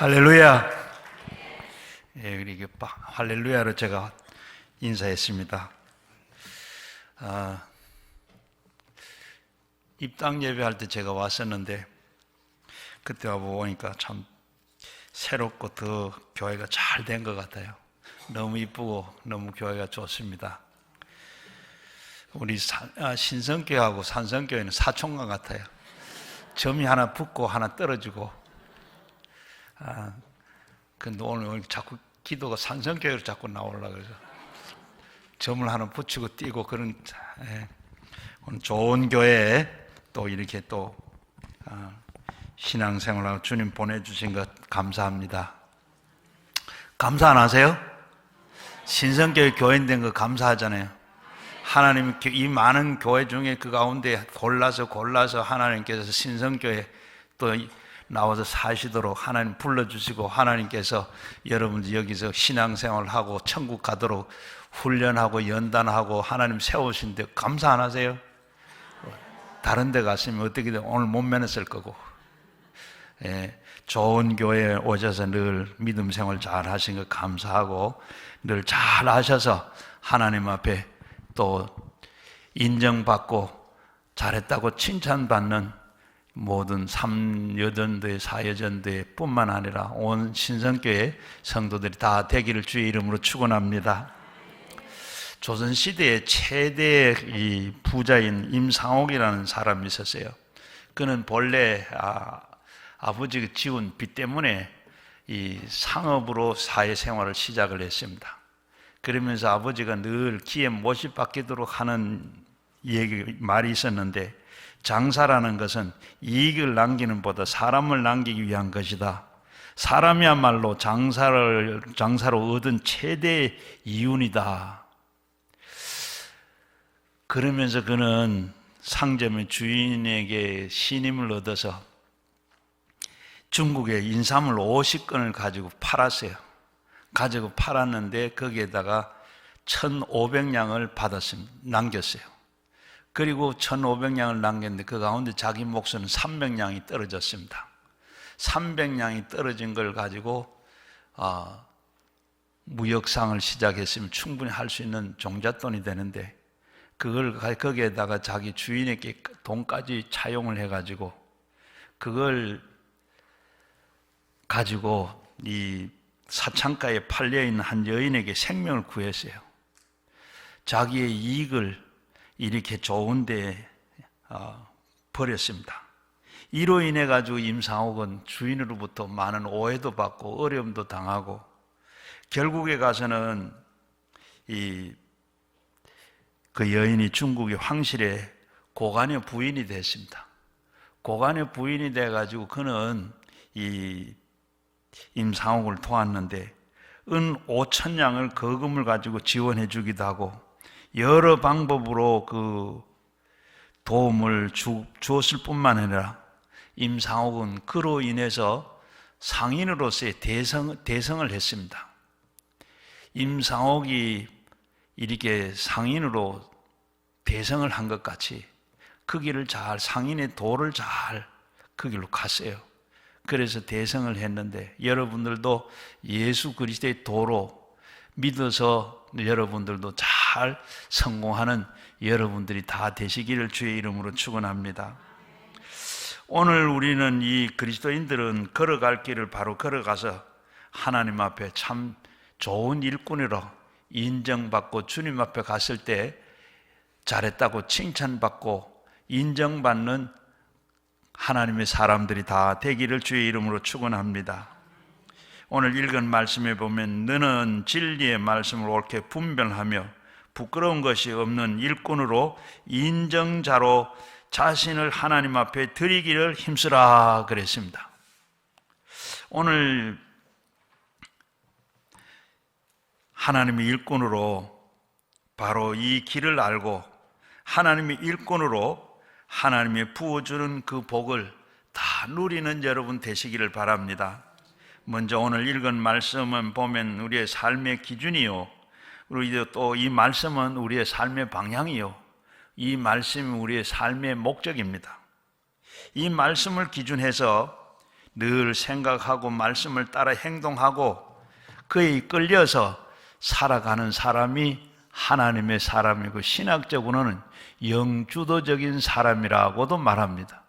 할렐루야. 예, 이렇게 할렐루야로 제가 인사했습니다. 입당 예배할 때 제가 왔었는데 그때 와보니까 참 새롭고 더 교회가 잘 된 것 같아요. 너무 이쁘고 너무 교회가 좋습니다. 우리 신성교회하고 산성교회는 사촌과 같아요. 점이 하나 붙고 하나 떨어지고. 근데 오늘 자꾸 기도가 산성교회로 자꾸 나오려고 그래서 점을 하나 붙이고 띄고 그런 오늘 좋은 교회에 또 이렇게 또 신앙생활하고 주님 보내주신 것 감사합니다. 감사 안 하세요? 신성교회 교인 된 거 감사하잖아요. 하나님 이 많은 교회 중에 그 가운데 골라서 하나님께서 신성교회 또 나와서 사시도록 하나님 불러주시고 하나님께서 여러분들 여기서 신앙생활을 하고 천국 가도록 훈련하고 연단하고 하나님 세우신데 감사 안 하세요? 다른 데 갔으면 어떻게든 오늘 못 면했을 거고. 좋은 교회에 오셔서 늘 믿음 생활 잘 하신 거 감사하고 늘 잘 하셔서 하나님 앞에 또 인정받고 잘했다고 칭찬받는 모든 3여전도회, 4여전도회 뿐만 아니라 온 신성교회 성도들이 다 되기를 주의 이름으로 축원합니다. 조선시대의 최대 부자인 임상옥이라는 사람이 있었어요. 그는 본래 아버지가 지운 빚 때문에 이 상업으로 사회생활을 시작을 했습니다. 그러면서 아버지가 늘 기에 못이 박히도록 하는 말이 있었는데, 장사라는 것은 이익을 남기는 보다 사람을 남기기 위한 것이다. 사람이야말로 장사로 얻은 최대 이윤이다. 그러면서 그는 상점의 주인에게 신임을 얻어서 중국에 인삼을 50건을 가지고 팔았어요. 가지고 팔았는데 거기에다가 1,500냥을 남겼어요. 그리고 1,500냥을 남겼는데 그 가운데 자기 몫은 300냥이 떨어졌습니다. 300냥이 떨어진 걸 가지고 무역상을 시작했으면 충분히 할 수 있는 종잣돈이 되는데 그걸 거기에다가 자기 주인에게 돈까지 차용을 해가지고 그걸 가지고 이 사창가에 팔려있는 한 여인에게 생명을 구했어요. 자기의 이익을 이렇게 좋은데 버렸습니다. 이로 인해 가지고 임상옥은 주인으로부터 많은 오해도 받고 어려움도 당하고 결국에 가서는 그 여인이 중국의 황실의 고관여 부인이 됐습니다. 고관여 부인이 돼 가지고 그는 이 임상옥을 도왔는데 은 5,000냥을 거금을 가지고 지원해 주기도 하고 여러 방법으로 그 도움을 주었을 뿐만 아니라 임상옥은 그로 인해서 상인으로서의 대성을 했습니다. 임상옥이 이렇게 상인으로 대성을 한 것 같이 그 길을 잘 상인의 도를 잘 그 길로 갔어요. 그래서 대성을 했는데 여러분들도 예수 그리스도의 도로 믿어서 여러분들도 잘 성공하는 여러분들이 다 되시기를 주의 이름으로 축원합니다. 오늘 우리는 이 그리스도인들은 걸어갈 길을 바로 걸어가서 하나님 앞에 참 좋은 일꾼으로 인정받고 주님 앞에 갔을 때 잘했다고 칭찬받고 인정받는 하나님의 사람들이 다 되기를 주의 이름으로 축원합니다. 오늘 읽은 말씀에 보면 너는 진리의 말씀을 옳게 분별하며 부끄러운 것이 없는 일꾼으로 인정자로 자신을 하나님 앞에 드리기를 힘쓰라 그랬습니다. 오늘 하나님의 일꾼으로 바로 이 길을 알고 하나님의 일꾼으로 하나님이 부어주는 그 복을 다 누리는 여러분 되시기를 바랍니다. 먼저 오늘 읽은 말씀은 보면 우리의 삶의 기준이요, 우리 또 이 말씀은 우리의 삶의 방향이요, 이 말씀이 우리의 삶의 목적입니다. 이 말씀을 기준해서 늘 생각하고 말씀을 따라 행동하고 그에 이끌려서 살아가는 사람이 하나님의 사람이고, 신학적으로는 영주도적인 사람이라고도 말합니다.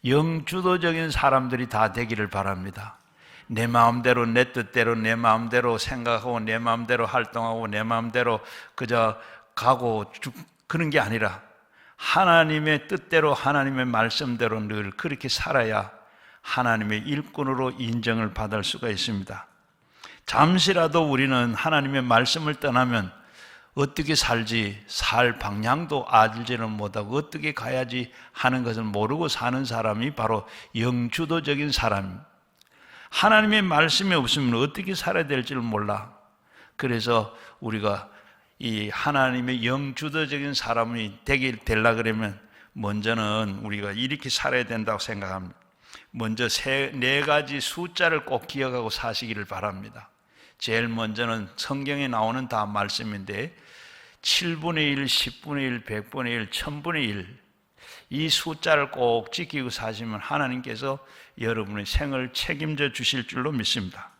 영주도적인 사람들이 다 되기를 바랍니다. 내 마음대로, 내 뜻대로, 내 마음대로 생각하고 내 마음대로 활동하고 내 마음대로 그저 가고 그런 게 아니라 하나님의 뜻대로, 하나님의 말씀대로 늘 그렇게 살아야 하나님의 일꾼으로 인정을 받을 수가 있습니다. 잠시라도 우리는 하나님의 말씀을 떠나면 어떻게 살지, 살 방향도 알지는 못하고 어떻게 가야지 하는 것을 모르고 사는 사람이 바로 영주도적인 사람입니다. 하나님의 말씀이 없으면 어떻게 살아야 될지를 몰라. 그래서 우리가 이 하나님의 영주도적인 사람이 되려고 그러면 먼저는 우리가 이렇게 살아야 된다고 생각합니다. 먼저 네 가지 숫자를 꼭 기억하고 사시기를 바랍니다. 제일 먼저는 성경에 나오는 다 말씀인데 7분의 1, 10분의 1, 100분의 1, 1000분의 1 이 숫자를 꼭 지키고 사시면 하나님께서 여러분의 생을 책임져 주실 줄로 믿습니다.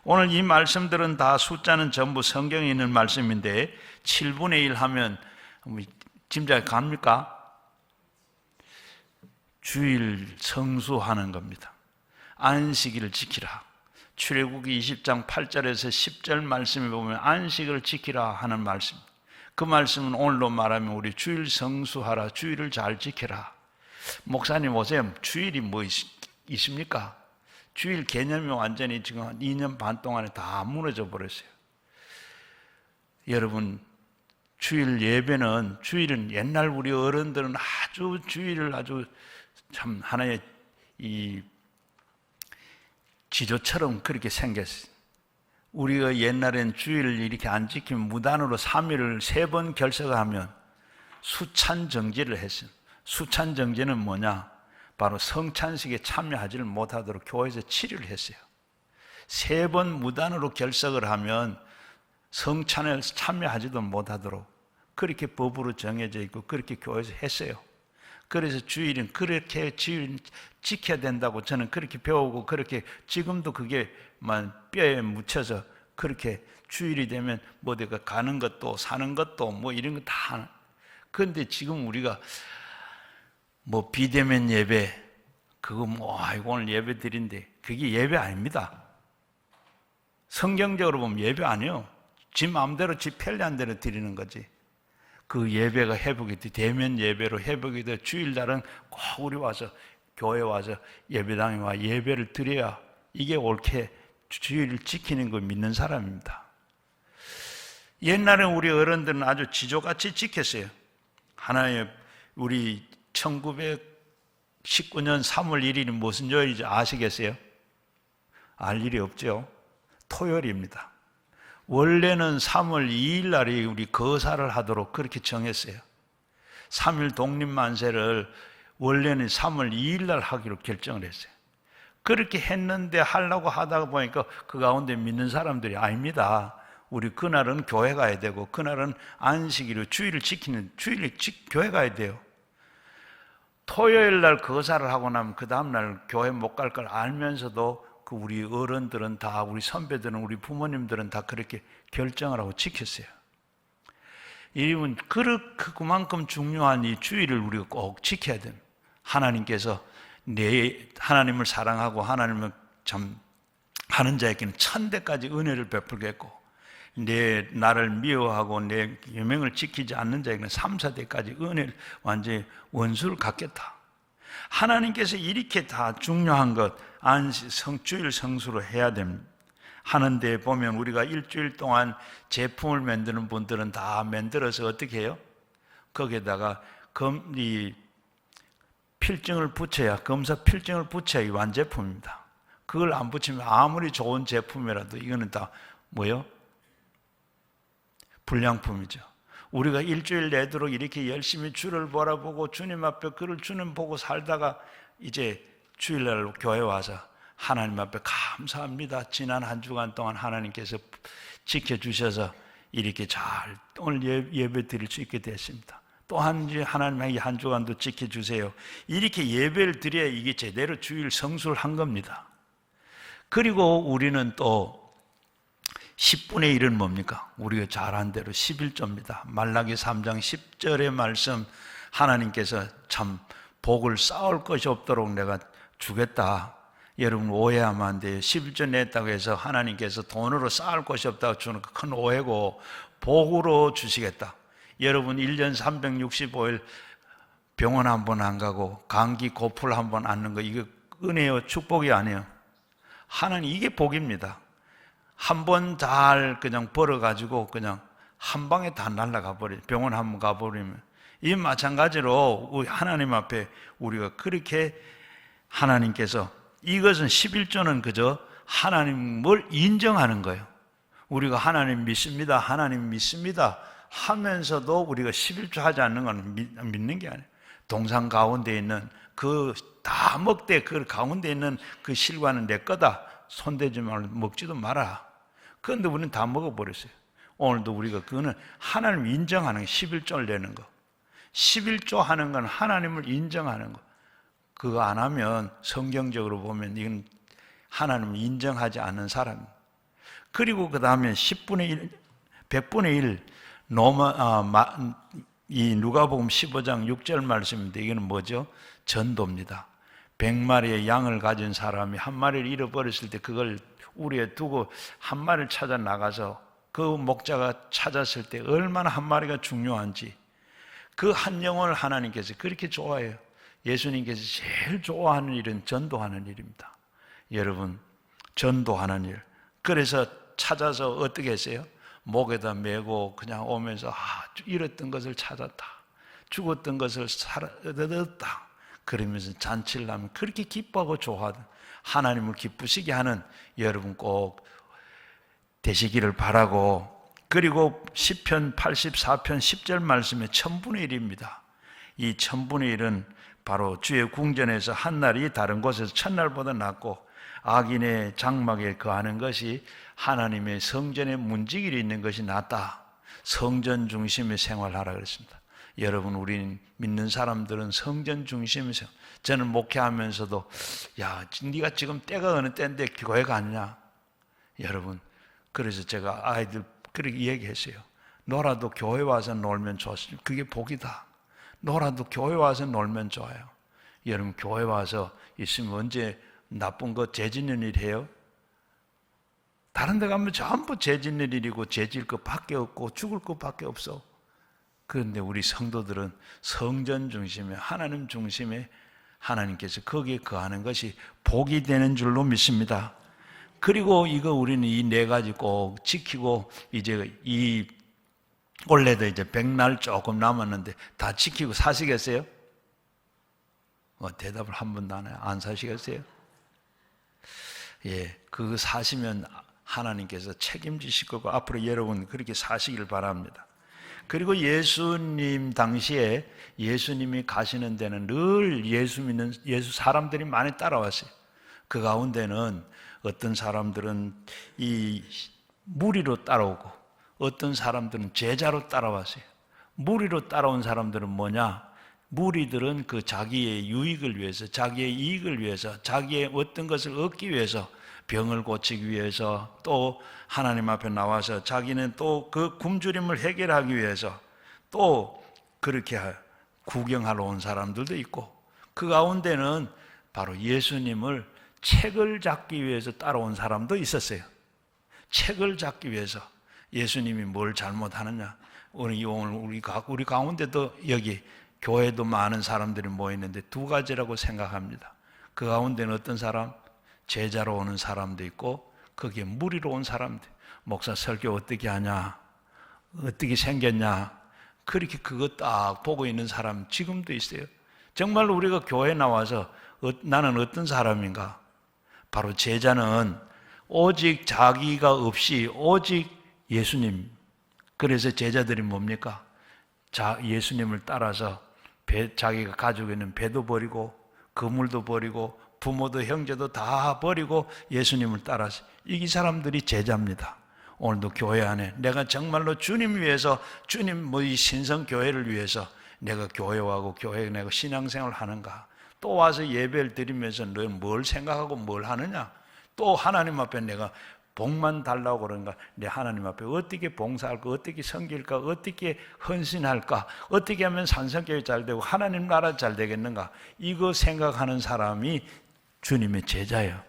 오늘 이 말씀들은 다 숫자는 전부 성경에 있는 말씀인데 7분의 1 하면 짐작이 갑니까? 주일 성수하는 겁니다. 안식일을 지키라. 출애굽기 20장 8절에서 10절 말씀에 보면 안식을 지키라 하는 말씀. 그 말씀은 오늘로 말하면 우리 주일 성수하라, 주일을 잘 지켜라. 목사님 오세요. 주일이 뭐 있습니까? 주일 개념이 완전히 지금 한 2년 반 동안에 다 무너져 버렸어요. 여러분, 주일은 옛날 우리 어른들은 아주 주일을 아주 참 하나의 이 지도처럼 그렇게 생겼어요. 우리가 옛날엔 주일을 이렇게 안 지키면 무단으로 3일을 3번 결석하면 수찬정지를 했어요. 수찬정지는 뭐냐? 바로 성찬식에 참여하지를 못하도록 교회에서 치료를 했어요. 3번 무단으로 결석을 하면 성찬에 참여하지도 못하도록 그렇게 법으로 정해져 있고 그렇게 교회에서 했어요. 그래서 주일은 그렇게 주일 지켜야 된다고 저는 그렇게 배우고, 그렇게 지금도 그게만 뼈에 묻혀서 그렇게 주일이 되면 뭐 내가 가는 것도 사는 것도 뭐 이런 거 다. 그런데 지금 우리가 뭐 비대면 예배 그거 뭐 아이고 오늘 예배 드린데 그게 예배 아닙니다. 성경적으로 보면 예배 아니에요. 지 마음대로 지 편리한 대로 드리는 거지. 그 예배가 회복이 돼, 대면 예배로 회복이 돼. 주일날은 꼭 우리 와서 교회 와서 예배당에 와 예배를 드려야 이게 옳게 주일을 지키는 걸 믿는 사람입니다. 옛날에 우리 어른들은 아주 지조같이 지켰어요. 하나의 우리 1919년 3월 1일이 무슨 요일인지 아시겠어요? 알 일이 없죠. 토요일입니다. 원래는 3월 2일 날이 우리 거사를 하도록 그렇게 정했어요. 3.1 독립만세를 원래는 3월 2일 날 하기로 결정을 했어요. 그렇게 했는데 하려고 하다가 보니까 그 가운데 믿는 사람들이 아닙니다. 우리 그날은 교회 가야 되고 그날은 안식일로 주일을 지키는 교회 가야 돼요. 토요일 날 거사를 하고 나면 그 다음 날 교회 못 갈 걸 알면서도 그 우리 어른들은 다, 우리 선배들은, 우리 부모님들은 다 그렇게 결정을 하고 지켰어요. 이건 그만큼 중요한 이 주일을 우리가 꼭 지켜야 됩니다. 하나님께서 하나님을 사랑하고 하나님을 참 하는 자에게는 1000대까지 은혜를 베풀겠고, 나를 미워하고 내 계명을 지키지 않는 자에게는 3, 4대까지 은혜를 완전히 원수를 갚겠다. 하나님께서 이렇게 다 중요한 것 주일 성수로 해야 됩니다. 하는데 보면 우리가 일주일 동안 제품을 만드는 분들은 다 만들어서 어떻게 해요? 거기에다가 필증을 붙여야, 검사 필증을 붙여야 이 완제품입니다. 그걸 안 붙이면 아무리 좋은 제품이라도 이거는 다 뭐예요? 불량품이죠. 우리가 일주일 내도록 이렇게 열심히 주를 바라보고 주님 앞에 그를 주님 보고 살다가 이제 주일날 교회 와서 하나님 앞에 감사합니다. 지난 한 주간 동안 하나님께서 지켜주셔서 이렇게 잘 오늘 예배 드릴 수 있게 됐습니다. 또 한 주 하나님의 한 주간도 지켜주세요. 이렇게 예배를 드려야 이게 제대로 주일 성수를 한 겁니다. 그리고 우리는 또 10분의 1은 뭡니까? 우리가 잘 안 대로 11조입니다. 말라기 3장 10절의 말씀, 하나님께서 참 복을 쌓을 것이 없도록 내가 주겠다. 여러분 오해하면 안 돼요. 11조 냈다고 해서 하나님께서 돈으로 쌓을 것이 없다고 주는 거 큰 오해고, 복으로 주시겠다. 여러분 1년 365일 병원 한 번 안 가고 감기 고풀 한 번 앓는 거, 이거 은혜요, 축복이 아니에요. 하나님, 이게 복입니다. 한 번 잘 그냥 벌어가지고 그냥 한 방에 다 날아가 버려요. 병원 한 번 가버리면. 이 마찬가지로 하나님 앞에 우리가 그렇게 하나님께서, 이것은 11조는 그저 하나님을 인정하는 거예요. 우리가 하나님 믿습니다, 하나님 믿습니다 하면서도 우리가 11조 하지 않는 건 믿는 게 아니에요. 동상 가운데 있는 그 다 먹되 그 가운데 있는 그 실과는 내 거다. 손대지 말고 먹지도 마라. 그런데 우리는 다 먹어버렸어요. 오늘도 우리가 그거는 하나님 인정하는 거, 11조를 내는 거. 11조 하는 건 하나님을 인정하는 거. 그거 안 하면 성경적으로 보면 이건 하나님을 인정하지 않는 사람입니다. 그리고 그 다음에 10분의 1, 100분의 1, 이 누가복음 15장 6절 말씀인데, 이거는 뭐죠? 전도입니다. 100마리의 양을 가진 사람이 한 마리를 잃어버렸을 때 그걸 우리에 두고 한 마리를 찾아 나가서 그 목자가 찾았을 때 얼마나 한 마리가 중요한지, 그 한 영혼을 하나님께서 그렇게 좋아해요. 예수님께서 제일 좋아하는 일은 전도하는 일입니다. 여러분, 전도하는 일. 그래서 찾아서 어떻게 했어요? 목에다 메고 그냥 오면서 잃었던 것을 찾았다, 죽었던 것을 얻었다, 그러면서 잔치를 하면 그렇게 기뻐하고 좋아하던, 하나님을 기쁘시게 하는 여러분 꼭 되시기를 바라고. 그리고 시편 84편 10절 말씀에 1000분의 1입니다. 이 1000분의 1은 바로 주의 궁전에서 한 날이 다른 곳에서 첫날보다 낫고, 악인의 장막에 거하는 것이 하나님의 성전의 문지길이 있는 것이 낫다. 성전 중심의 생활하라 그랬습니다. 여러분, 우리 믿는 사람들은 성전 중심에서, 저는 목회하면서도 야, 네가 지금 때가 어느 때인데 교회 가느냐? 여러분, 그래서 제가 아이들 그렇게 얘기했어요. 너라도 교회 와서 놀면 좋습니다. 그게 복이다. 너라도 교회 와서 놀면 좋아요. 여러분, 교회 와서 있으면 언제 나쁜 거 죄 짓는 일 해요? 다른 데 가면 전부 죄 짓는 일이고 죄 질 것밖에 없고 죽을 것밖에 없어. 그런데 우리 성도들은 성전 중심에, 하나님 중심에 하나님께서 거기에 거하는 것이 복이 되는 줄로 믿습니다. 그리고 이거 우리는 이 네 가지 꼭 지키고, 이제 이 원래도 이제 100날 조금 남았는데 다 지키고 사시겠어요? 대답을 한 번도 안 해요. 안 사시겠어요? 예, 그거 사시면 하나님께서 책임지실 거고 앞으로 여러분 그렇게 사시길 바랍니다. 그리고 예수님 당시에 예수님이 가시는 데는 늘 예수 믿는 예수 사람들이 많이 따라왔어요. 그 가운데는 어떤 사람들은 이 무리로 따라오고 어떤 사람들은 제자로 따라왔어요. 무리로 따라온 사람들은 뭐냐? 무리들은 그 자기의 유익을 위해서, 자기의 이익을 위해서, 자기의 어떤 것을 얻기 위해서, 병을 고치기 위해서, 또 하나님 앞에 나와서 자기는 또 그 굶주림을 해결하기 위해서 또 그렇게 구경하러 온 사람들도 있고, 그 가운데는 바로 예수님을 책을 잡기 위해서 따라온 사람도 있었어요. 책을 잡기 위해서. 예수님이 뭘 잘못하느냐? 오늘 우리 가운데도 여기 교회도 많은 사람들이 모였는데 두 가지라고 생각합니다. 그 가운데는 어떤 사람? 제자로 오는 사람도 있고 거기에 무리로 온 사람들. 목사 설교 어떻게 하냐? 어떻게 생겼냐? 그렇게 그거 딱 보고 있는 사람 지금도 있어요. 정말로 우리가 교회에 나와서 나는 어떤 사람인가? 바로 제자는 오직 자기가 없이 오직 예수님. 그래서 제자들이 뭡니까? 예수님을 따라서 자기가 가지고 있는 배도 버리고 그물도 버리고 부모도 형제도 다 버리고 예수님을 따라서 이 사람들이 제자입니다. 오늘도 교회 안에 내가 정말로 주님 위해서, 주님 이 신성교회를 위해서 내가 교회하고 교회에 내가 신앙생활을 하는가? 또 와서 예배를 드리면서 너는 뭘 생각하고 뭘 하느냐? 또 하나님 앞에 내가 복만 달라고 그런가? 내 하나님 앞에 어떻게 봉사할까? 어떻게 섬길까? 어떻게 헌신할까? 어떻게 하면 산성교회 잘 되고 하나님 나라 잘 되겠는가? 이거 생각하는 사람이 주님의 제자예요.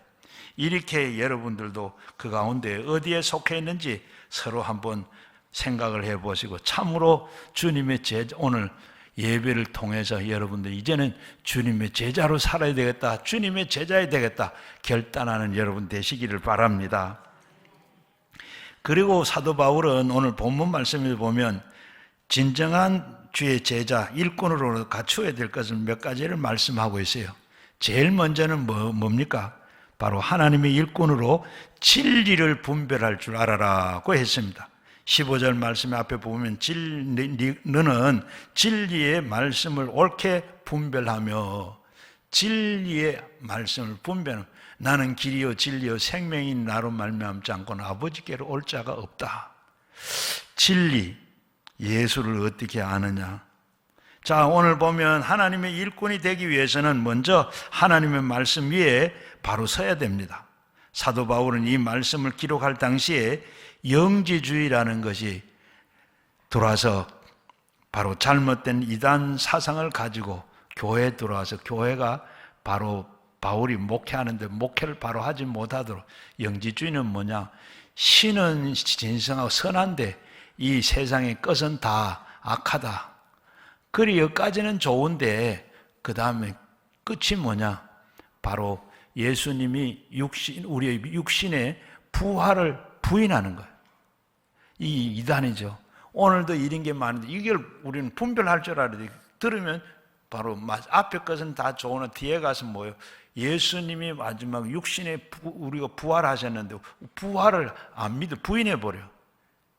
이렇게 여러분들도 그 가운데 어디에 속해 있는지 서로 한번 생각을 해보시고 참으로 주님의 제자, 오늘 예배를 통해서 여러분들 이제는 주님의 제자로 살아야 되겠다, 주님의 제자야 되겠다 결단하는 여러분 되시기를 바랍니다. 그리고 사도 바울은 오늘 본문 말씀을 보면 진정한 주의 제자, 일꾼으로 갖추어야 될 것은 몇 가지를 말씀하고 있어요. 제일 먼저는 뭡니까? 바로 하나님의 일꾼으로 진리를 분별할 줄 알아라고 했습니다. 15절 말씀 앞에 보면 너는 진리의 말씀을 옳게 분별하며, 진리의 말씀을 분별하며 나는 길이요 진리요 생명인 나로 말미암지 않고는 아버지께로 올 자가 없다. 진리, 예수를 어떻게 아느냐? 자, 오늘 보면 하나님의 일꾼이 되기 위해서는 먼저 하나님의 말씀 위에 바로 서야 됩니다. 사도 바울은 이 말씀을 기록할 당시에 영지주의라는 것이 들어와서 바로 잘못된 이단 사상을 가지고 교회에 들어와서 교회가 바로 바울이 목회하는데 목회를 바로 하지 못하도록, 영지주의는 뭐냐? 신은 진성하고 선한데 이 세상의 것은 다 악하다. 그리 여기까지는 좋은데 그 다음에 끝이 뭐냐? 바로 예수님이 우리의 육신의 부활을 부인하는 거예요. 이 이단이죠. 오늘도 이런 게 많은데 이걸 우리는 분별할 줄 알아야 돼. 들으면 바로 앞에 것은 다 좋으나 뒤에 가서 뭐예요? 예수님이 마지막 육신의 우리가 부활하셨는데 부활을 안 믿어 부인해버려.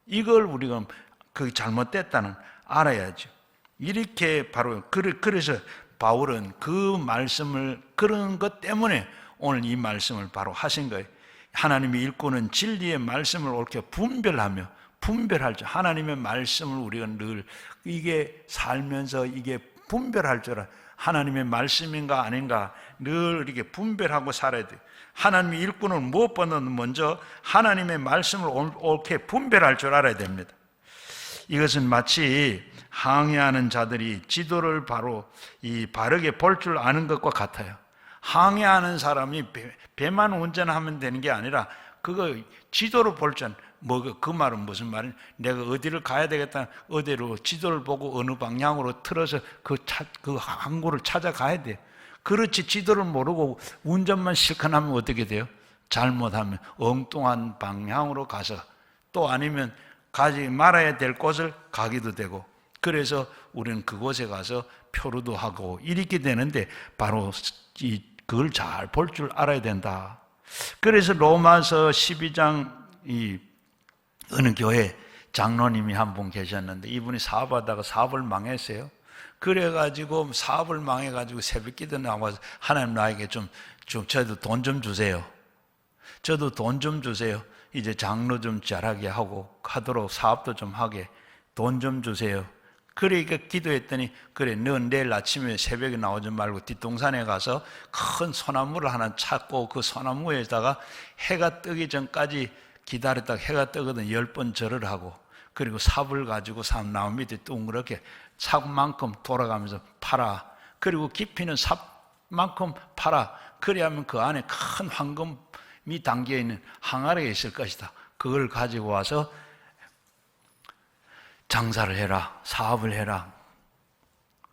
이걸 우리가 그 잘못됐다는 알아야죠. 이렇게 바로 그래서 바울은 그 말씀을 그런 것 때문에 오늘 이 말씀을 바로 하신 거예요. 하나님의 일꾼은 진리의 말씀을 옳게 분별할 줄, 하나님의 말씀을 우리가 늘 이게 살면서 이게 분별할 줄 알아. 하나님의 말씀인가 아닌가 늘 이렇게 분별하고 살아야 돼요. 하나님의 일꾼은 무엇보다는 먼저 하나님의 말씀을 옳게 분별할 줄 알아야 됩니다. 이것은 마치 항해하는 자들이 지도를 바르게 볼 줄 아는 것과 같아요. 항해하는 사람이 배만 운전하면 되는 게 아니라 그거 지도를 볼 줄, 그 말은 무슨 말이냐? 내가 어디를 가야 되겠다, 어디로 지도를 보고 어느 방향으로 틀어서 그 항구를 찾아가야 돼요. 그렇지 지도를 모르고 운전만 실컷 하면 어떻게 돼요? 잘못하면 엉뚱한 방향으로 가서 또 아니면 가지 말아야 될 곳을 가기도 되고, 그래서 우리는 그곳에 가서 표류도 하고 이렇게 되는데 바로 그걸 잘 볼 줄 알아야 된다. 그래서 로마서 12장 어느 교회 장로님이 한 분 계셨는데 이분이 사업하다가 사업을 망했어요. 그래가지고 사업을 망해가지고 새벽기도 나와서 하나님 나에게 저도 돈 좀 주세요. 저도 돈 좀 주세요. 이제 장로 좀 잘하게 하도록 사업도 좀 하게 돈 좀 주세요. 그러니까 기도했더니 그래 너 내일 아침에 새벽에 나오지 말고 뒷동산에 가서 큰 소나무를 하나 찾고 그 소나무에다가 해가 뜨기 전까지 기다렸다가 해가 뜨거든 10번 절을 하고, 그리고 삽을 가지고 나무 밑에 둥그렇게 삽만큼 돌아가면서 팔아. 그리고 깊이는 삽만큼 팔아. 그래야면 그 안에 큰 황금이 담겨있는 항아리가 있을 것이다. 그걸 가지고 와서 장사를 해라, 사업을 해라.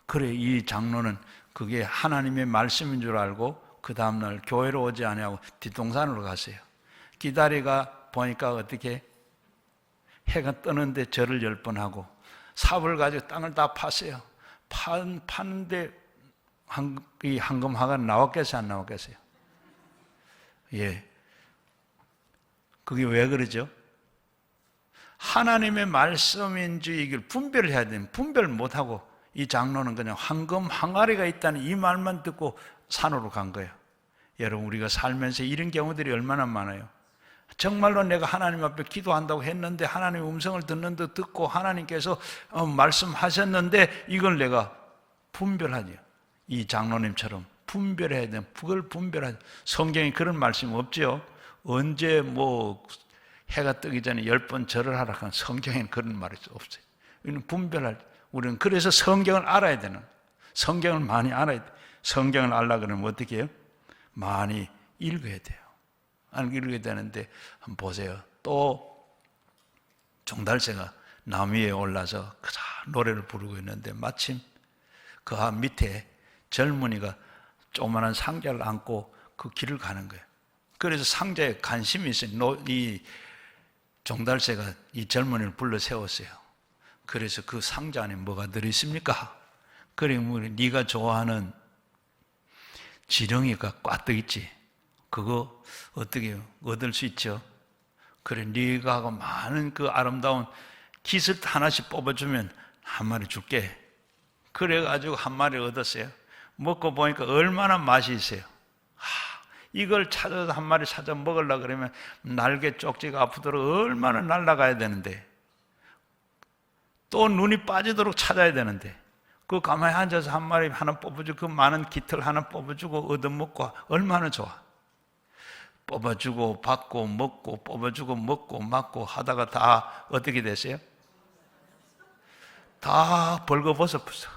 그래 이 장로는 그게 하나님의 말씀인 줄 알고 그 다음날 교회로 오지 아니하고 뒷동산으로 갔어요. 기다리가 보니까 어떻게 해가 뜨는데 절을 10번 하고 삽을 가지고 땅을 다 팠어요. 파는데 이 황금화가 나왔겠어요, 안 나왔겠어요? 예. 그게 왜 그러죠? 하나님의 말씀인지 이걸 분별을 해야 되는, 분별 못하고 이 장로는 그냥 황금 항아리가 있다는 이 말만 듣고 산으로 간 거예요. 여러분 우리가 살면서 이런 경우들이 얼마나 많아요. 정말로 내가 하나님 앞에 기도한다고 했는데 하나님의 음성을 듣는 듯 듣고 하나님께서 말씀하셨는데 이걸 내가 분별하죠. 이 장로님처럼 분별해야 돼요. 그걸 분별하죠. 성경에 그런 말씀 없죠. 언제 뭐 해가 뜨기 전에 10번 절을 하라 하는 성경에는 그런 말이 없어요. 우리는 우리는 그래서 성경을 알아야 되는, 성경을 많이 알아야 돼요. 성경을 알려고 그러면 어떻게 해요? 많이 읽어야 돼요. 안 읽어야 되는데 한번 보세요. 또 종달새가 나무 위에 올라서 노래를 부르고 있는데 마침 그 밑에 젊은이가 조그만한 상자를 안고 그 길을 가는 거예요. 그래서 상자에 관심이 있어요. 이 종달새가 이 젊은이를 불러 세웠어요. 그래서 그 상자 안에 뭐가 들어있습니까? 그래, 뭐 네가 좋아하는 지렁이가 꽈떡 있지. 그거 어떻게 얻을 수 있죠? 그래, 네가 하고 많은 그 아름다운 깃을 하나씩 뽑아주면 한 마리 줄게. 그래가지고 한 마리 얻었어요. 먹고 보니까 얼마나 맛이 있어요. 이걸 찾아서 한 마리 찾아 먹으려고 그러면 날개 쪽지가 아프도록 얼마나 날아가야 되는데, 또 눈이 빠지도록 찾아야 되는데, 그 가만히 앉아서 한 마리 하나 뽑아주고 그 많은 깃을 하나 뽑아주고 얻어먹고 얼마나 좋아. 뽑아주고 받고 먹고 뽑아주고 먹고 맞고 하다가 다 어떻게 됐어요? 다 벌거벗어버렸어.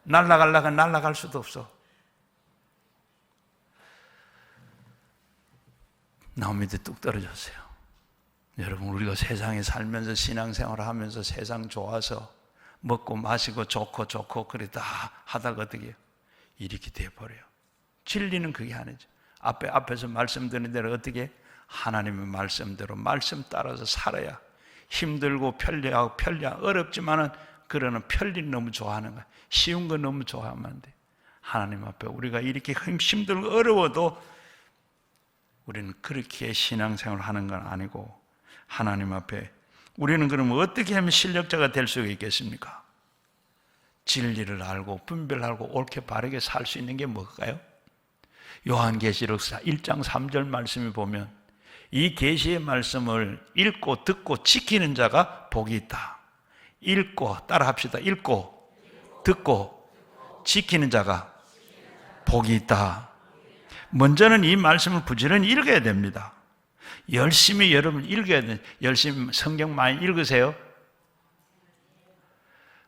날아가려고 날아갈 수도 없어. 나무 밑에 뚝 떨어졌어요. 여러분, 우리가 세상에 살면서 신앙생활을 하면서 세상 좋아서 먹고 마시고 좋고 그래 다 하다가 어떻게 해요? 이렇게 돼버려요. 진리는 그게 아니죠. 앞에서 말씀드린 대로 어떻게 하나님의 말씀대로 말씀 따라서 살아야 힘들고 편리하고 어렵지만은 그러는 편리를 너무 좋아하는 거야. 쉬운 거 너무 좋아하면 안 돼. 하나님 앞에 우리가 이렇게 힘들고 어려워도 우리는 그렇게 신앙생활을 하는 건 아니고 하나님 앞에 우리는 그러면 어떻게 하면 실력자가 될 수 있겠습니까? 진리를 알고 분별하고 옳게 바르게 살 수 있는 게 뭘까요? 요한계시록 1장 3절 말씀을 보면 이 계시의 말씀을 읽고 듣고 지키는 자가 복이 있다. 읽고 따라 합시다. 읽고 듣고 지키는 자가 복이 있다. 먼저는 이 말씀을 부지런히 읽어야 됩니다. 열심히 여러분 읽어야 돼요. 열심히 성경 많이 읽으세요.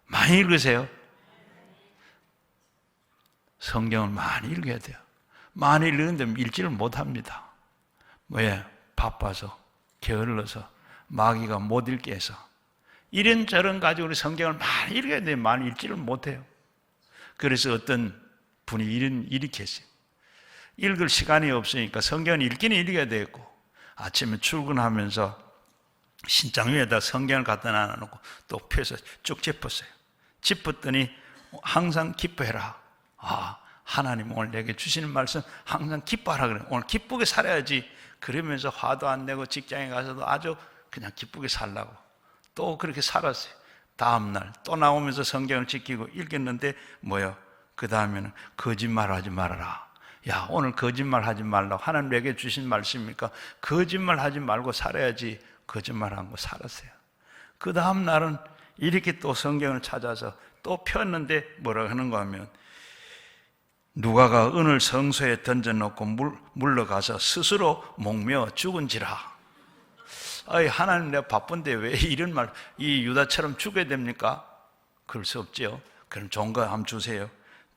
많이 읽으세요. 성경을 많이 읽어야 돼요. 많이 읽는데 읽지를 못합니다. 왜? 바빠서, 게을러서, 마귀가 못 읽게 해서. 이런저런 가지고 우리 성경을 많이 읽어야 돼요. 많이 읽지를 못해요. 그래서 어떤 분이 일으켰어요. 읽을 시간이 없으니까 성경을 읽기는 읽어야 되겠고, 아침에 출근하면서 신장 위에다 성경을 갖다 놔놓고 또 펴서 쭉 짚었어요. 짚었더니 항상 기뻐해라. 하나님 오늘 내게 주시는 말씀 항상 기뻐하라 그래요. 오늘 기쁘게 살아야지. 그러면서 화도 안 내고 직장에 가서도 아주 그냥 기쁘게 살라고 또 그렇게 살았어요. 다음날 또 나오면서 성경을 지키고 읽었는데 뭐요? 그 다음에는 거짓말하지 말아라. 야, 오늘 거짓말하지 말라고 하나님 내게 주신 말씀입니까? 거짓말하지 말고 살아야지. 거짓말한 거 살았어요. 그 다음 날은 이렇게 또 성경을 찾아서 또 폈는데 뭐라고 하는가 하면 누가가 은을 성소에 던져놓고 물러가서 스스로 목며 죽은지라. 하나님 내가 바쁜데 왜 이런 말, 이 유다처럼 죽어야 됩니까? 그럴 수 없죠. 그럼 좋은 거 한번 주세요.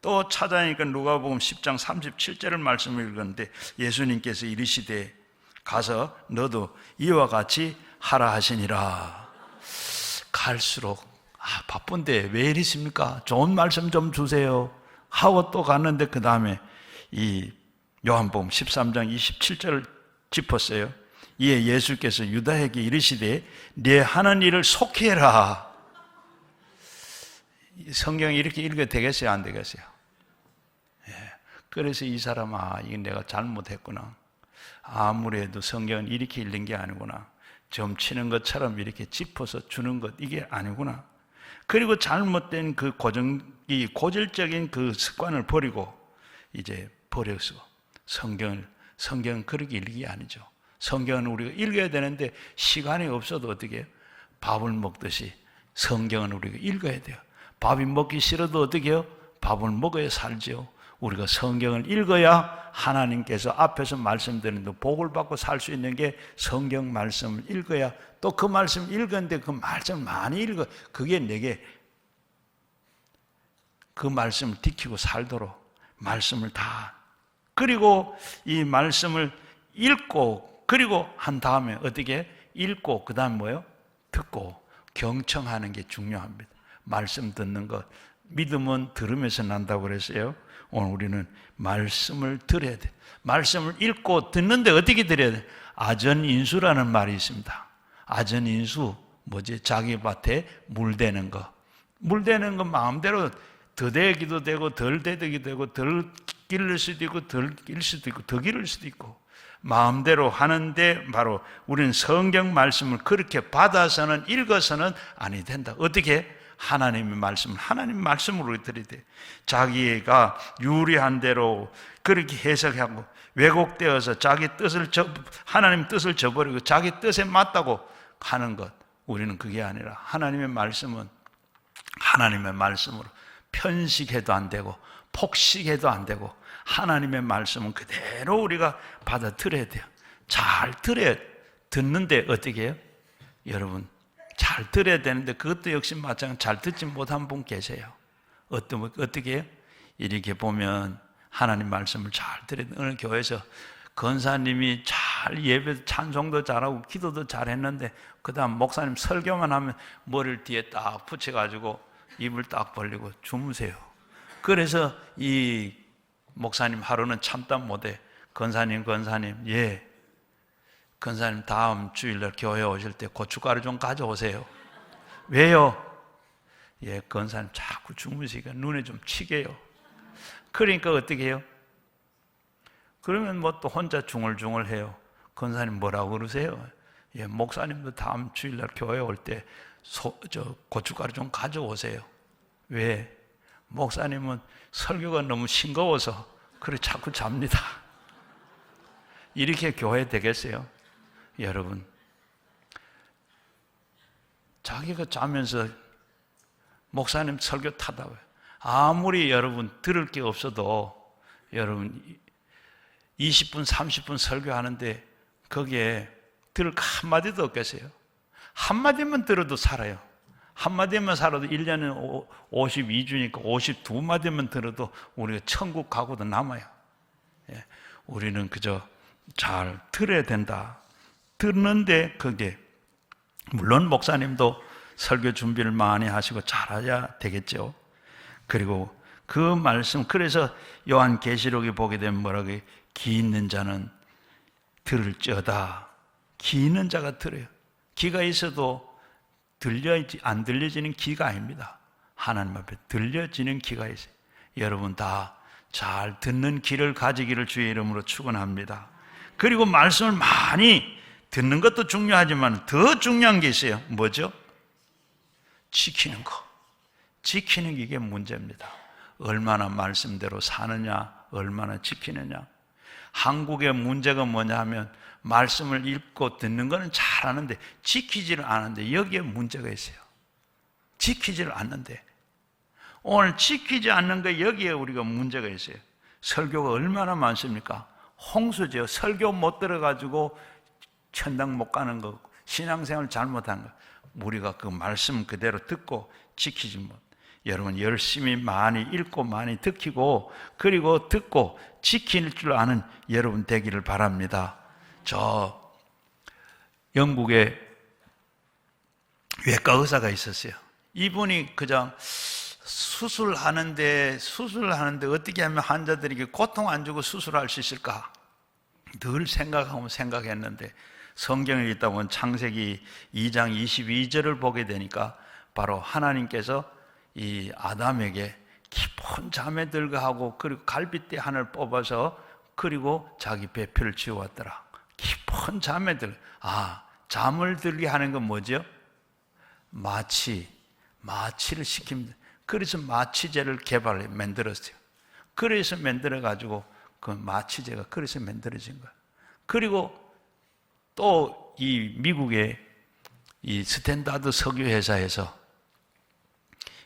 또 찾아니까 누가복음 10장 37절을 말씀을 읽었는데 예수님께서 이르시되 가서 너도 이와 같이 하라 하시니라. 갈수록 바쁜데 왜 이러십니까? 좋은 말씀 좀 주세요 하고 또 갔는데 그 다음에 이 요한복음 13장 27절을 짚었어요. 이에 예수께서 유다에게 이르시되 네 하는 일을 속히 해라. 성경 이렇게 읽어도 되겠어요? 안 되겠어요? 그래서 이 사람 이게 내가 잘못했구나. 아무래도 성경은 이렇게 읽는 게 아니구나. 점치는 것처럼 이렇게 짚어서 주는 것 이게 아니구나. 그리고 잘못된 그 고질적인 그 습관을 버리고 이제 버려서 성경은 그렇게 읽기 아니죠. 성경은 우리가 읽어야 되는데 시간이 없어도 어떻게 해요? 밥을 먹듯이 성경은 우리가 읽어야 돼요. 밥이 먹기 싫어도 어떻게 해요? 밥을 먹어야 살지요. 우리가 성경을 읽어야 하나님께서 앞에서 말씀드리는데 복을 받고 살 수 있는 게 성경 말씀을 읽어야, 또 그 말씀 읽었는데 그 말씀을 많이 읽어, 그게 내게 그 말씀을 지키고 살도록 말씀을 다, 그리고 이 말씀을 읽고, 그리고 한 다음에 어떻게 읽고 그 다음 뭐예요? 듣고 경청하는 게 중요합니다. 말씀 듣는 것, 믿음은 들으면서 난다고 그랬어요. 오늘 우리는 말씀을 들어야 돼. 말씀을 읽고 듣는데 어떻게 들어야 돼? 아전인수라는 말이 있습니다. 아전인수 뭐지? 자기 밭에 물 대는 거. 물 대는 건 마음대로 더 대기도 되고 덜 대기도 되고 덜 기를 수도 있고 덜 길 수도 있고 더 기를 수도 있고 마음대로 하는데, 바로 우리는 성경 말씀을 그렇게 받아서는 읽어서는 아니 된다. 어떻게? 하나님의 말씀을 하나님 말씀으로 드려야 돼. 자기가 유리한 대로 그렇게 해석하고 왜곡되어서 자기 뜻을 하나님 뜻을 저버리고 자기 뜻에 맞다고 하는 것, 우리는 그게 아니라 하나님의 말씀은 하나님의 말씀으로 편식해도 안 되고 폭식해도 안 되고, 하나님의 말씀은 그대로 우리가 받아들여야 돼요. 잘 들어야, 듣는데 어떻게 해요? 여러분, 잘 들어야 되는데 그것도 역시 마찬가지로 잘 듣지 못한 분 계세요. 어떻게 해요? 이렇게 보면 하나님 말씀을 잘 들어야 돼요. 어느 교회에서 권사님이 잘 예배 찬송도 잘하고 기도도 잘했는데 그 다음 목사님 설교만 하면 머리를 뒤에 딱 붙여가지고 입을 딱 벌리고 주무세요. 그래서 이 목사님 하루는 참다 못해 권사님 예, 권사님 다음 주일날 교회 오실 때 고춧가루 좀 가져오세요. 왜요? 예, 권사님 자꾸 주무시니까 눈에 좀 치게요. 그러니까 어떻게 해요? 그러면 뭐 또 혼자 중얼중얼 해요. 권사님 뭐라고 그러세요? 예, 목사님도 다음 주일날 교회 올 때 고춧가루 좀 가져오세요. 왜? 목사님은 설교가 너무 싱거워서 그래 자꾸 잡니다. 이렇게 교회 되겠어요? 여러분, 자기가 자면서 목사님 설교 타다고요. 아무리 여러분 들을 게 없어도 여러분 20분 30분 설교하는데 거기에 들을 거 한마디도 없겠어요? 한마디만 들어도 살아요. 한마디만 살아도 1년에 52주니까 52마디만 들어도 우리가 천국 가고도 남아요. 예, 우리는 그저 잘 들어야 된다. 듣는데 그게, 물론 목사님도 설교 준비를 많이 하시고 잘해야 되겠죠. 그리고 그 말씀, 그래서 요한계시록에 보게 되면 뭐라고 해요? 귀 있는 자는 들을지어다. 귀 있는 자가 들어요. 귀가 있어도 안 들려지는 귀가 아닙니다. 하나님 앞에 들려지는 귀가 있어요. 여러분 다 잘 듣는 귀를 가지기를 주의 이름으로 축원합니다. 그리고 말씀을 많이 듣는 것도 중요하지만 더 중요한 게 있어요. 뭐죠? 지키는 거. 지키는 게 이게 문제입니다. 얼마나 말씀대로 사느냐, 얼마나 지키느냐. 한국의 문제가 뭐냐 하면 말씀을 읽고 듣는 거는 잘하는데 지키지를 않는데, 여기에 문제가 있어요. 지키지를 않는데, 오늘 지키지 않는 거, 여기에 우리가 문제가 있어요. 설교가 얼마나 많습니까? 홍수죠. 설교 못 들어가지고 천당 못 가는 거, 신앙생활 잘못한 거. 우리가 그 말씀 그대로 듣고 지키지 못. 여러분 열심히 많이 읽고 많이 듣기고, 그리고 듣고 지킬 줄 아는 여러분 되기를 바랍니다. 저 영국에 외과 의사가 있었어요. 이분이 그냥 수술하는데 어떻게 하면 환자들에게 고통 안 주고 수술할 수 있을까 늘 생각했는데, 성경에 있다 보면 창세기 2장 22절을 보게 되니까 바로 하나님께서 이 아담에게 깊은 잠에 들게 하고, 그리고 갈빗대 하나를 뽑아서 그리고 자기 배표를 지어왔더라. 깊은 잠에 잠을 들게 하는 건 뭐죠? 마취를 시킵니다. 그래서 마취제를 만들었어요. 그래서 만들어가지고 그 마취제가 그래서 만들어진 거예요. 그리고 또 이 미국의 이 스탠다드 석유 회사에서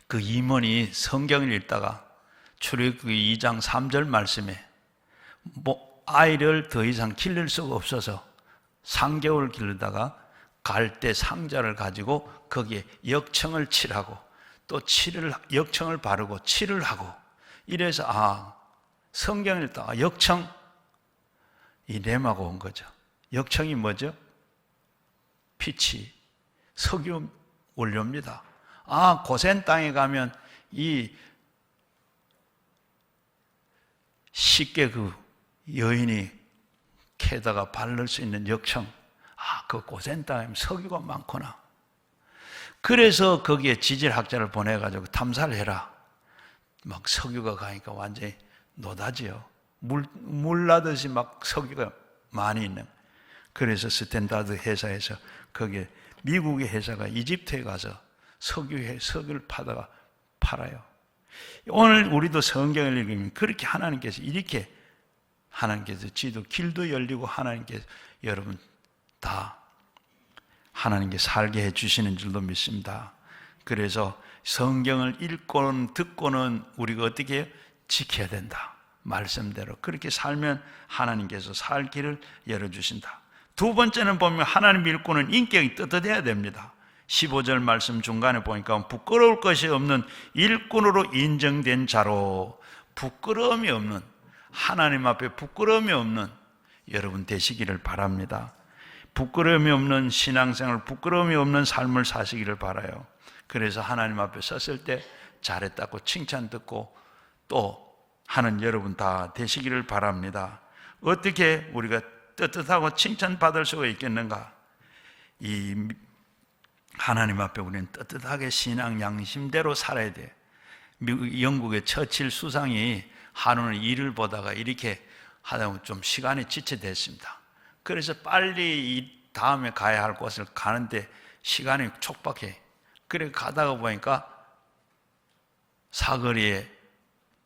그 임원이 성경을 읽다가 출애굽기 2장 3절 말씀에 아이를 더 이상 기를 수가 없어서 3개월 기르다가 갈 때 상자를 가지고 거기에 역청을 칠하고 또 역청을 바르고 칠을 하고 이래서 성경을 읽다가 역청 이 렘하고 온 거죠. 역청이 뭐죠? 피치, 석유 원료입니다. 고센 땅에 가면 이 쉽게 그 여인이 캐다가 바를 수 있는 역청, 그 고센 땅에 석유가 많구나. 그래서 거기에 지질학자를 보내가지고 탐사를 해라. 막 석유가 가니까 완전히 노다지요. 물 나듯이 막 석유가 많이 있는. 그래서 스탠다드 회사에서 거기에 미국의 회사가 이집트에 가서 석유를 파다가 팔아요. 오늘 우리도 성경을 읽으면 그렇게 하나님께서 이렇게 하나님께서 지도 길도 열리고 하나님께서 여러분 다 하나님께 살게 해주시는 줄도 믿습니다. 그래서 성경을 읽고는 듣고는 우리가 어떻게 해요? 지켜야 된다. 말씀대로 그렇게 살면 하나님께서 살 길을 열어주신다. 두 번째는 보면 하나님 읽고는 인격이 떳떳해야 됩니다. 15절 말씀 중간에 보니까 부끄러울 것이 없는 일꾼으로 인정된 자로, 부끄러움이 없는, 하나님 앞에 부끄러움이 없는 여러분 되시기를 바랍니다. 부끄러움이 없는 신앙생활, 부끄러움이 없는 삶을 사시기를 바라요. 그래서 하나님 앞에 섰을 때 잘했다고 칭찬 듣고 또 하는 여러분 다 되시기를 바랍니다. 어떻게 우리가 떳떳하고 칭찬받을 수가 있겠는가? 이 하나님 앞에 우리는 떳떳하게 신앙 양심대로 살아야 돼. 영국의 처칠 수상이 하루는 일을 보다가 이렇게 하다 보면 좀 시간이 지체됐습니다. 그래서 빨리 이 다음에 가야 할 곳을 가는데 시간이 촉박해. 그래 가다가 보니까 사거리에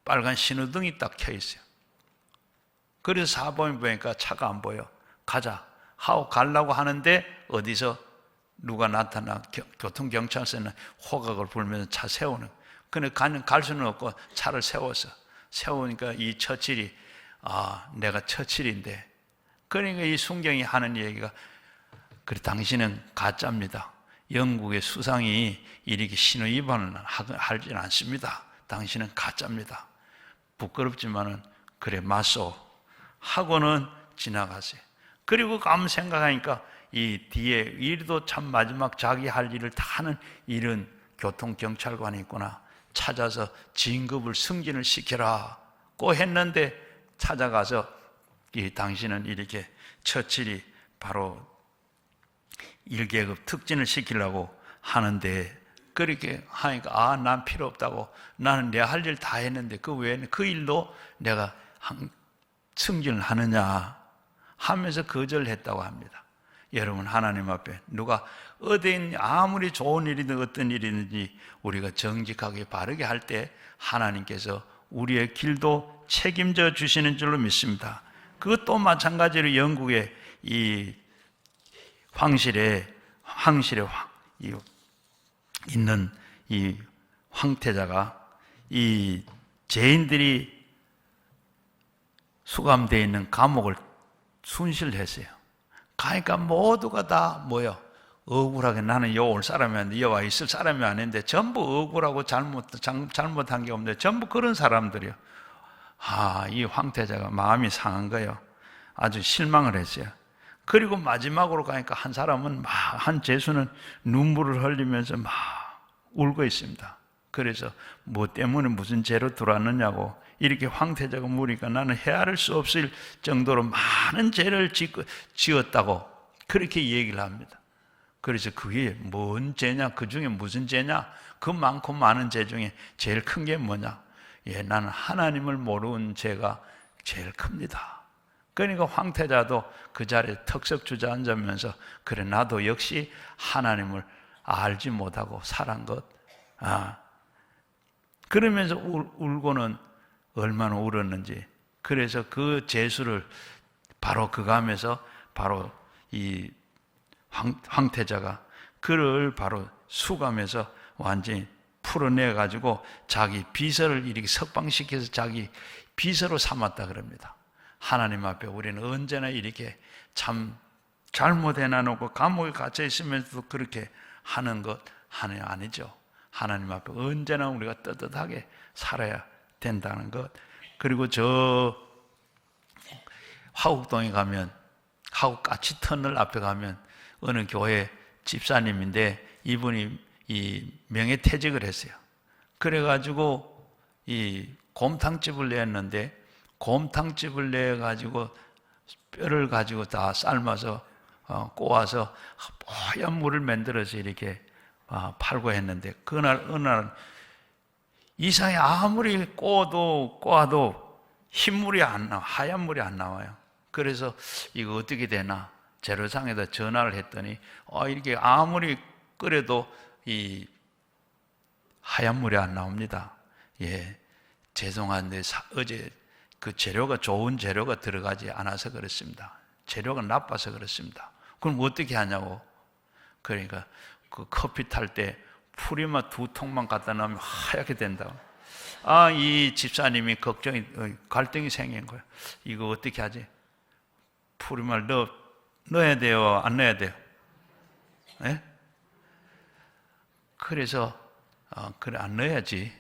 빨간 신호등이 딱 켜 있어요. 그래서 사범이 보니까 차가 안 보여. 가자 하고 가려고 하는데 어디서 누가 나타나 교통경찰서는 호각을 불면서 차 세우는. 근데 갈 수는 없고 차를 세우니까 이 처칠이 내가 처칠인데, 그러니까 이 순경이 하는 얘기가 그래 당신은 가짜입니다. 영국의 수상이 이렇게 신호 위반을 하지는 않습니다. 당신은 가짜입니다. 부끄럽지만은 그래 맞소 하고는 지나가세요. 그리고 아무 생각하니까 이 뒤에 일도 참 마지막 자기 할 일을 다 하는 이런 교통경찰관이 있구나. 찾아서 진급을 승진을 시켜라고 했는데 찾아가서 당신은 이렇게 처칠이 바로 1계급 특진을 시키려고 하는데 그렇게 하니까 난 필요 없다고, 나는 내 할 일 다 했는데 그 외에는 그 일도 내가 승진을 하느냐 하면서 거절했다고 합니다. 여러분 하나님 앞에 누가 어디에 아무리 좋은 일이든 어떤 일이든지 우리가 정직하게 바르게 할 때 하나님께서 우리의 길도 책임져 주시는 줄로 믿습니다. 그것도 마찬가지로 영국의 이 황실에 있는 이 황태자가 이 죄인들이 수감되어 있는 감옥을 순실했어요. 가니까 모두가 다 뭐요? 억울하게 나는 여기 올 사람이 아닌데 여와 있을 사람이 아닌데 전부 억울하고 잘못한 게 없는데 전부 그런 사람들이요. 이 황태자가 마음이 상한 거예요. 아주 실망을 했어요. 그리고 마지막으로 가니까 한 사람은 한 죄수는 눈물을 흘리면서 막 울고 있습니다. 그래서 뭐 때문에 무슨 죄로 들어왔느냐고 이렇게 황태자가 물으니까 나는 헤아릴 수 없을 정도로 많은 죄를 지었다고 그렇게 얘기를 합니다. 그래서 그게 뭔 죄냐? 그 중에 무슨 죄냐? 그 많고 많은 죄 중에 제일 큰 게 뭐냐? 나는 하나님을 모르는 죄가 제일 큽니다. 그러니까 황태자도 그 자리에 턱석 주저앉으면서 그래 나도 역시 하나님을 알지 못하고 살한 것. 그러면서 울고는 얼마나 울었는지. 그래서 그 죄수를 바로 그가면서 바로 이 황태자가 그를 바로 수감해서 완전히 풀어내 가지고 자기 비서를 이렇게 석방시켜서 자기 비서로 삼았다 그럽니다. 하나님 앞에 우리는 언제나 이렇게 참 잘못해 놔놓고 감옥에 갇혀 있으면서도 그렇게 하는 것 아니죠. 하나님 앞에 언제나 우리가 떳떳하게 살아야 된다는 것. 그리고 저 화곡동에 가면, 화곡 까치터널 앞에 가면 어느 교회 집사님인데 이분이 이 명예퇴직을 했어요. 그래가지고 이 곰탕집을 냈는데, 곰탕집을 내가지고 뼈를 가지고 다 삶아서 꼬아서 뽀얀 물을 만들어서 이렇게 팔고 했는데, 그날 어느 날 이상하게 아무리 꼬아도 흰물이 안 나와, 하얀 물이 안 나와요. 그래서 이거 어떻게 되나 재료상에다 전화를 했더니 이렇게 아무리 끓여도 이 하얀 물이 안 나옵니다. 예, 죄송한데 어제 그 재료가 좋은 재료가 들어가지 않아서 그렇습니다. 재료가 나빠서 그렇습니다. 그럼 어떻게 하냐고. 그러니까 그 커피 탈 때 풀이만 2통만 갖다 놓으면 하얗게 된다고. 이 집사님이 갈등이 생긴 거예요. 이거 어떻게 하지? 풀이만 넣어야 돼요? 안 넣어야 돼요? 네? 그래서 그래, 안 넣어야지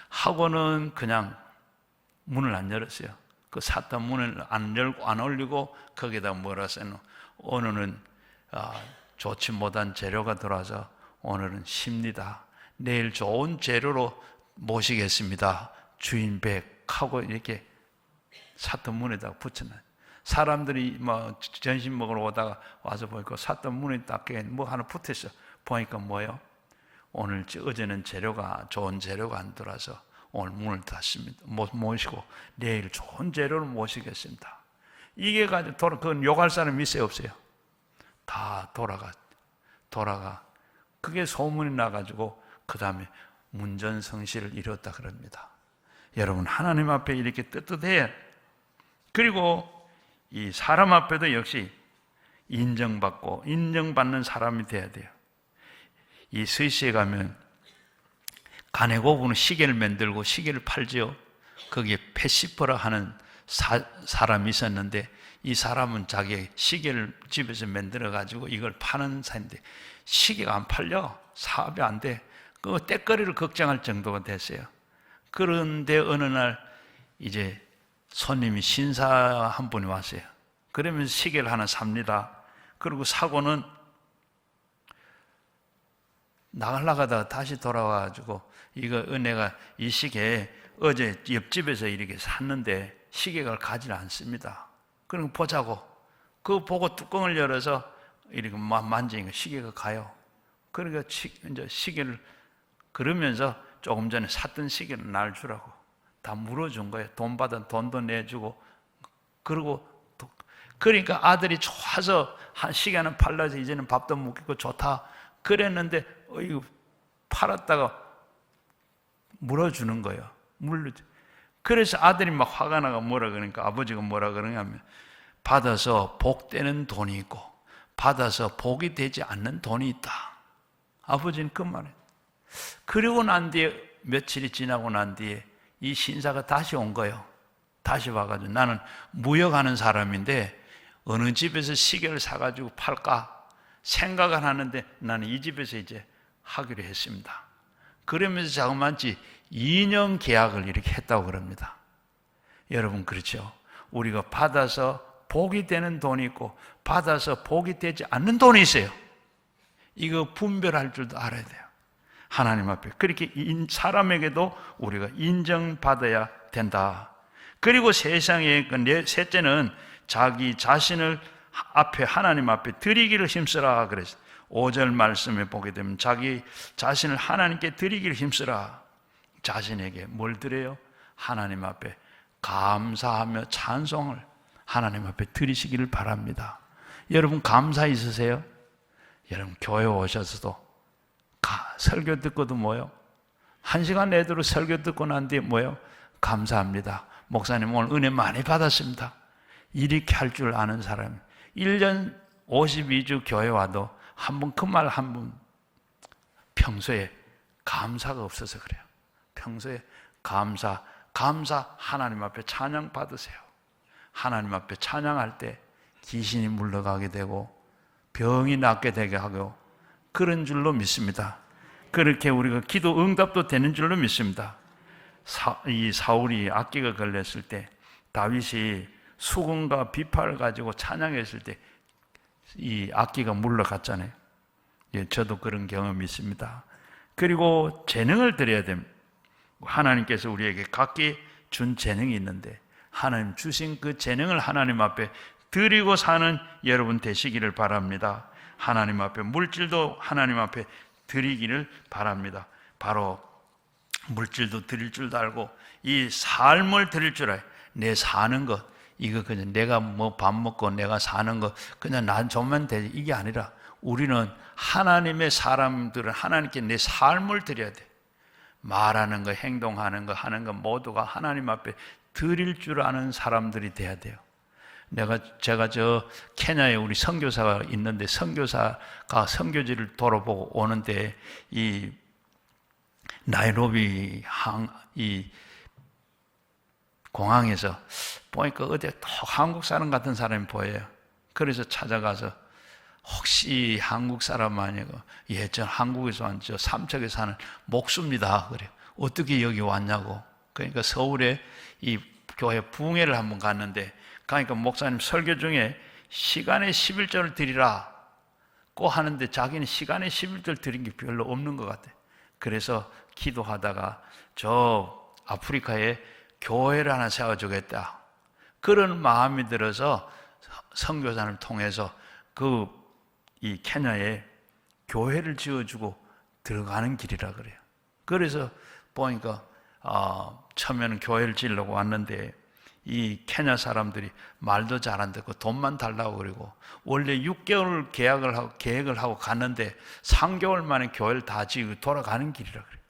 하고는 그냥 문을 안 열었어요. 그 샀던 문을 안 열고 안 올리고 거기다 뭐라 써놓은, 오늘은 좋지 못한 재료가 들어와서 오늘은 쉽니다. 내일 좋은 재료로 모시겠습니다. 주인 백 하고 이렇게 샀던 문에다가 붙여놔요. 사람들이 뭐 점심 먹으러 오다가 와서 보니까 샀던 문에 딱 뭐 하나 붙었어. 보니까 뭐예요? 오늘 어제는 재료가 좋은 재료가 안 들어와서 오늘 문을 닫습니다. 모시고 내일 좋은 재료를 모시겠습니다. 이게 가지고 그건 욕할 사람이 있어요, 없어요? 다 돌아가. 그게 소문이 나가지고 그 다음에 문전성시를 이뤘다 그럽니다. 여러분, 하나님 앞에 이렇게 떳떳해야. 그리고 이 사람 앞에도 역시 인정받고 인정받는 사람이 돼야 돼요. 이 스위스에 가면 가네고브는 시계를 만들고 시계를 팔지요. 거기에 페시퍼라 하는 사람이 있었는데, 이 사람은 자기 시계를 집에서 만들어 가지고 이걸 파는 사인데 시계가 안 팔려. 사업이 안 돼. 그 때거리를 걱정할 정도가 됐어요. 그런데 어느 날 이제 손님이 신사 한 분이 왔어요. 그러면서 시계를 하나 삽니다. 그리고 사고는 나가다가 다시 돌아와가지고 이거 내가 이 시계 어제 옆집에서 이렇게 샀는데 시계가 가지를 않습니다. 그럼 보자고. 그거 보고 뚜껑을 열어서 이렇게 만지니까 시계가 가요. 그러니까 이제 시계를 그러면서 조금 전에 샀던 시계를 날 주라고 다 물어준 거예요. 돈 받은 돈도 내주고. 그러니까 아들이 좋아서 한 시계는 팔라서 이제는 밥도 먹고 좋다 그랬는데 이거 팔았다가 물어주는 거예요. 그래서 아들이 막 화가 나가 뭐라 그러니까 아버지가 뭐라 그러냐면, 받아서 복되는 돈이 있고 받아서 복이 되지 않는 돈이 있다. 아버지는 그 말이에요. 그리고 난 뒤에 며칠이 지나고 난 뒤에 이 신사가 다시 온 거예요. 다시 와가지고, 나는 무역하는 사람인데 어느 집에서 시계를 사가지고 팔까 생각을 하는데 나는 이 집에서 이제 하기로 했습니다. 그러면서 자그마치 2년 계약을 이렇게 했다고 그럽니다. 여러분, 그렇죠? 우리가 받아서 복이 되는 돈이 있고 받아서 복이 되지 않는 돈이 있어요. 이거 분별할 줄도 알아야 돼요. 하나님 앞에 그렇게 사람에게도 우리가 인정받아야 된다. 그리고 세상에 셋째는 자기 자신을 앞에 하나님 앞에 드리기를 힘쓰라 그랬어요. 5절 말씀에 보게 되면 자기 자신을 하나님께 드리기를 힘쓰라. 자신에게 뭘 드려요? 하나님 앞에 감사하며 찬송을 하나님 앞에 드리시기를 바랍니다. 여러분, 감사 있으세요? 여러분, 교회 오셔서도 설교 듣고도 뭐요? 1시간 내도록 설교 듣고 난 뒤에 뭐요? 감사합니다. 목사님 오늘 은혜 많이 받았습니다. 이렇게 할 줄 아는 사람, 1년 52주 교회 와도 한 번 그 말 한 번 평소에 감사가 없어서 그래요. 평소에 감사 하나님 앞에 찬양 받으세요. 하나님 앞에 찬양할 때 귀신이 물러가게 되고 병이 낫게 되게 하고 그런 줄로 믿습니다. 그렇게 우리가 기도 응답도 되는 줄로 믿습니다. 이 사울이 악기가 걸렸을 때 다윗이 수건과 비파를 가지고 찬양했을 때 이 악기가 물러갔잖아요. 예, 저도 그런 경험이 있습니다. 그리고 재능을 드려야 됩니다. 하나님께서 우리에게 각기 준 재능이 있는데 하나님 주신 그 재능을 하나님 앞에 드리고 사는 여러분 되시기를 바랍니다. 하나님 앞에 물질도 하나님 앞에 드리기를 바랍니다. 바로 물질도 드릴 줄도 알고 이 삶을 드릴 줄 알아요. 내 사는 것, 이거 그냥 내가 뭐 밥 먹고 내가 사는 것 그냥 난 좀만 되지 이게 아니라 우리는 하나님의 사람들은 하나님께 내 삶을 드려야 돼. 말하는 거, 행동하는 거, 하는 거 모두가 하나님 앞에 드릴 줄 아는 사람들이 돼야 돼요. 제가 저 케냐에 우리 선교사가 있는데 선교사가 선교지를 돌아보고 오는데 이 나이로비 이 공항에서 보니까 어디 또 한국 사람 같은 사람이 보여요. 그래서 찾아가서 혹시 한국 사람 아니고 예, 저 한국에서 온 저 삼척에 사는 목수입니다. 그래요. 어떻게 여기 왔냐고. 그러니까 서울에 이 교회 부흥회를 한번 갔는데 그러니까 목사님 설교 중에 시간에 11조를 드리라고 하는데 자기는 시간에 11조를 드린 게 별로 없는 것 같아요. 그래서 기도하다가 저 아프리카에 교회를 하나 세워주겠다. 그런 마음이 들어서 선교사를 통해서 이 케냐에 교회를 지어주고 들어가는 길이라 그래요. 그래서 보니까 처음에는 교회를 지으려고 왔는데 이 케냐 사람들이 말도 잘 안 듣고 돈만 달라고 그러고 원래 6개월 계획을 하고 갔는데 3개월 만에 교회를 다 지고 돌아가는 길이라 그래요.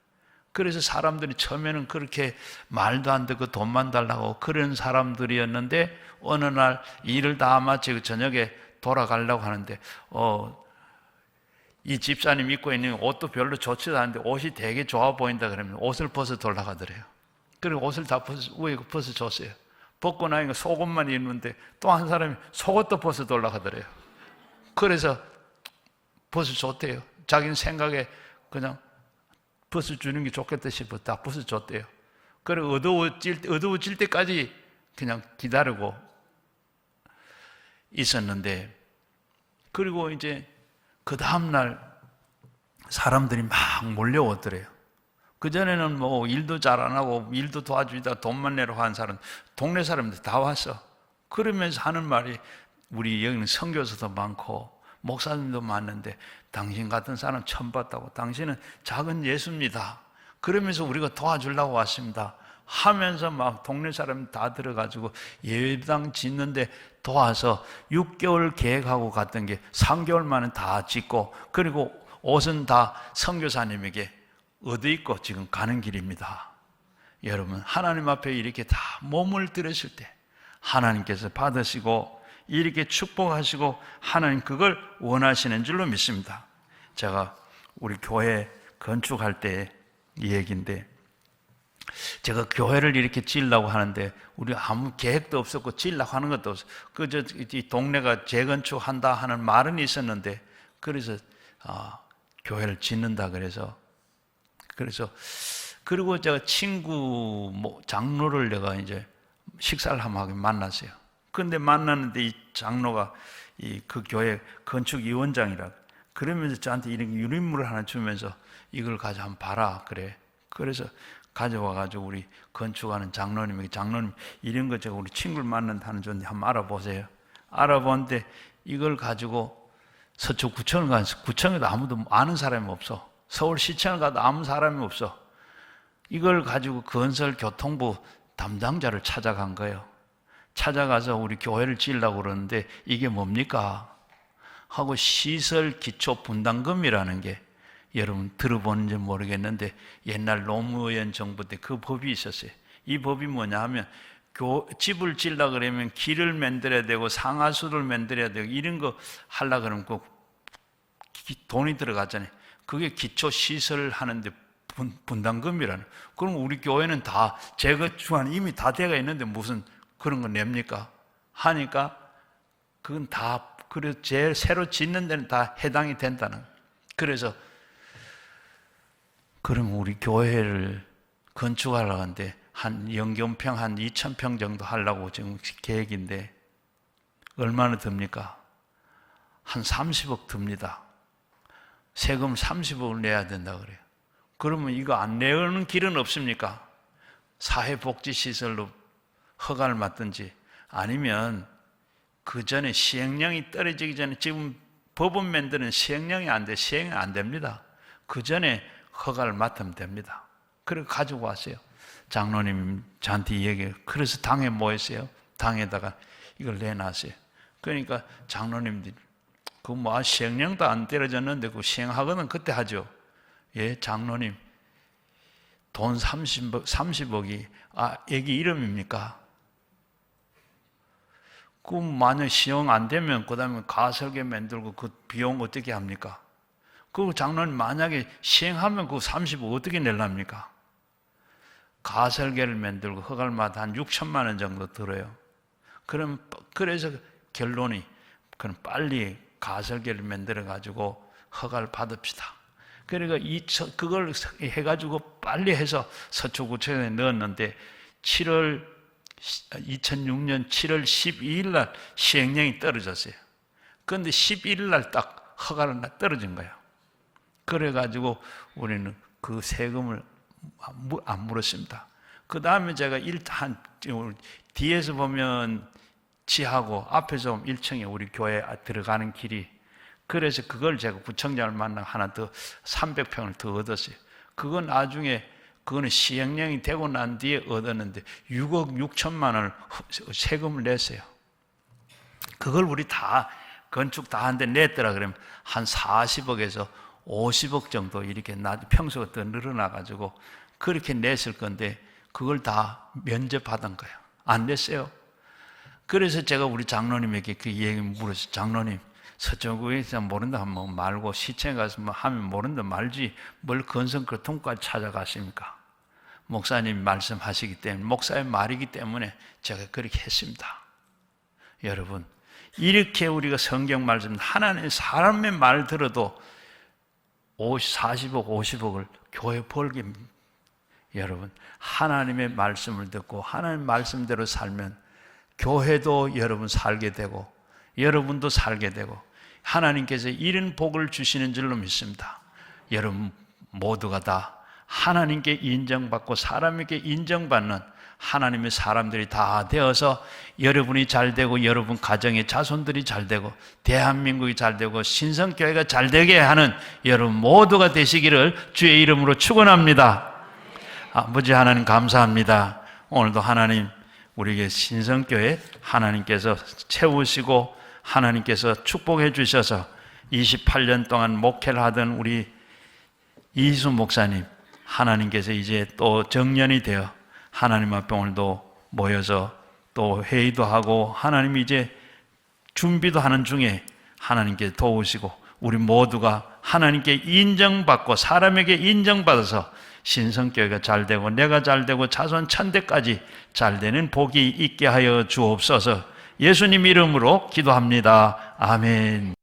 그래서 사람들이 처음에는 그렇게 말도 안 듣고 돈만 달라고 그런 사람들이었는데 어느 날 일을 다 마치고 저녁에 돌아가려고 하는데 이 집사님 입고 있는 옷도 별로 좋지도 않은데 옷이 되게 좋아 보인다 그러면 옷을 벗어 돌아가더래요. 그리고 옷을 다 벗어 줬어요. 벗고 나니까 속옷만 입는데 또 한 사람이 속옷도 벗어 돌아가더래요. 그래서 벗어 줬대요. 자기는 생각에 그냥 벗어주는 게 좋겠다 싶어 다 벗어줬대요. 그리고 어두워질 때까지 그냥 기다리고 있었는데 그리고 이제 그 다음날 사람들이 막 몰려오더래요. 그전에는 뭐 일도 잘 안 하고 일도 도와주다 돈만 내러 한 사람 동네 사람들 다 왔어. 그러면서 하는 말이 우리 여기는 선교사도 많고 목사님도 많은데 당신 같은 사람 처음 봤다고. 당신은 작은 예수입니다. 그러면서 우리가 도와주려고 왔습니다 하면서 막 동네 사람 다 들어가지고 예배당 짓는데 도와서 6개월 계획하고 갔던 게 3개월 만에 다 짓고 그리고 옷은 다 선교사님에게 얻어 입고 지금 가는 길입니다. 여러분 하나님 앞에 이렇게 다 몸을 들으실 때 하나님께서 받으시고 이렇게 축복하시고 하나님 그걸 원하시는 줄로 믿습니다. 제가 우리 교회 건축할 때 이 얘기인데 제가 교회를 이렇게 지으려고 하는데 우리 아무 계획도 없었고 지으려고 하는 것도 없었고 이 동네가 재건축한다 하는 말은 있었는데 그래서 교회를 짓는다 그래서 그리고 제가 친구 장로를 내가 이제 식사를 한번 하게 만났어요. 그런데 만났는데 이 장로가 그 교회 건축위원장이라 그러면서 저한테 이런 유리물을 하나 주면서 이걸 가져 한번 봐라 그래. 그래서 가져와가지고 우리 건축하는 장로님에게 장로님 이런 거 제가 우리 친구를 만난다는 건데 한번 알아보세요. 알아보는데 이걸 가지고 서초구청을 가서 구청에도 아무도 아는 사람이 없어. 서울시청을 가도 아무 사람이 없어. 이걸 가지고 건설교통부 담당자를 찾아간 거예요. 찾아가서 우리 교회를 지으려고 그러는데 이게 뭡니까? 하고 시설 기초 분담금이라는 게 여러분 들어보는지 모르겠는데 옛날 노무현 정부 때 그 법이 있었어요. 이 법이 뭐냐 하면 집을 지으려고 그러면 길을 만들어야 되고 상하수를 만들어야 되고 이런 거 하려고 그러면 꼭 돈이 들어가잖아요. 그게 기초 시설을 하는데 분담금이라는. 그럼 우리 교회는 다 재건축안 이미 다 돼가 있는데 무슨 그런 거 냅니까? 하니까 그건 다 그래 제일 새로 짓는 데는 다 해당이 된다는. 그래서 그럼 우리 교회를 건축하려고 하는데 한 영경평 한 2,000평 정도 하려고 지금 계획인데 얼마나 듭니까? 한 30억 듭니다. 세금 30억을 내야 된다 그래요. 그러면 이거 안 내는 길은 없습니까? 사회복지시설로 허가를 맡든지 아니면 그 전에 시행령이 떨어지기 전에 지금 법원 만드는 시행령이 안 돼. 시행이 안 됩니다. 그 전에 허가를 맡으면 됩니다. 그래서 가지고 왔어요. 장로님 저한테 얘기해요. 그래서 당에 뭐 했어요? 당에다가 이걸 내놨어요. 그러니까 장로님들이 시행령도 안 떨어졌는데 그 시행하거든 그때 하죠. 예, 장로님 돈 30억이 애기 이름입니까? 그 만약 시행 안 되면 그 다음에 가설계 만들고 그 비용 어떻게 합니까? 그 장로님 만약에 시행하면 그 30억 어떻게 내랍니까? 가설계를 만들고 허가마다 한 6천만 원 정도 들어요. 그래서 결론이 그럼 빨리 가설계를 만들어 가지고 허가를 받읍시다. 그러니까 그걸 해가지고 빨리 해서 서초구청에 넣었는데 2006년 7월 12일 날 시행령이 떨어졌어요. 그런데 11일 날 딱 허가를 떨어진 거예요. 그래가지고 우리는 그 세금을 안 물었습니다. 그 다음에 제가 뒤에서 보면 지하고 앞에서 1층에 우리 교회 들어가는 길이, 그래서 그걸 제가 구청장을 만나 하나 더 300평을 더 얻었어요. 그건 나중에 그거는 시행령이 되고 난 뒤에 얻었는데 6억 6천만 원을 세금을 냈어요. 그걸 우리 다 건축 다 한데 냈더라 그러면 한 40억에서 50억 정도 이렇게 평소가 더 늘어나가지고 그렇게 냈을 건데 그걸 다 면제받은 거예요. 안 냈어요. 그래서 제가 우리 장로님에게 그 얘기 물었어요. 장로님, 서초구에서 모른다 하면 말고 시청에 가서 하면 모른다 말지 뭘 건성교통까지 찾아가십니까? 목사님 말씀하시기 때문에, 목사의 말이기 때문에 제가 그렇게 했습니다. 여러분, 이렇게 우리가 성경 말씀, 하나님 사람의 말 들어도 40억, 50억을 교회 벌게. 여러분, 하나님의 말씀을 듣고 하나님의 말씀대로 살면 교회도 여러분 살게 되고 여러분도 살게 되고 하나님께서 이런 복을 주시는 줄로 믿습니다. 여러분 모두가 다 하나님께 인정받고 사람에게 인정받는 하나님의 사람들이 다 되어서 여러분이 잘 되고 여러분 가정의 자손들이 잘 되고 대한민국이 잘 되고 신성교회가 잘 되게 하는 여러분 모두가 되시기를 주의 이름으로 축원합니다. 아버지 하나님 감사합니다. 오늘도 하나님 우리에게 신성교회 하나님께서 채우시고 하나님께서 축복해 주셔서 28년 동안 목회를 하던 우리 이희수 목사님 하나님께서 이제 또 정년이 되어 하나님 앞에 오늘도 모여서 또 회의도 하고 하나님 이제 준비도 하는 중에 하나님께 도우시고 우리 모두가 하나님께 인정받고 사람에게 인정받아서 신성교회가 잘 되고 내가 잘 되고 자손 천대까지 잘 되는 복이 있게 하여 주옵소서. 예수님 이름으로 기도합니다. 아멘.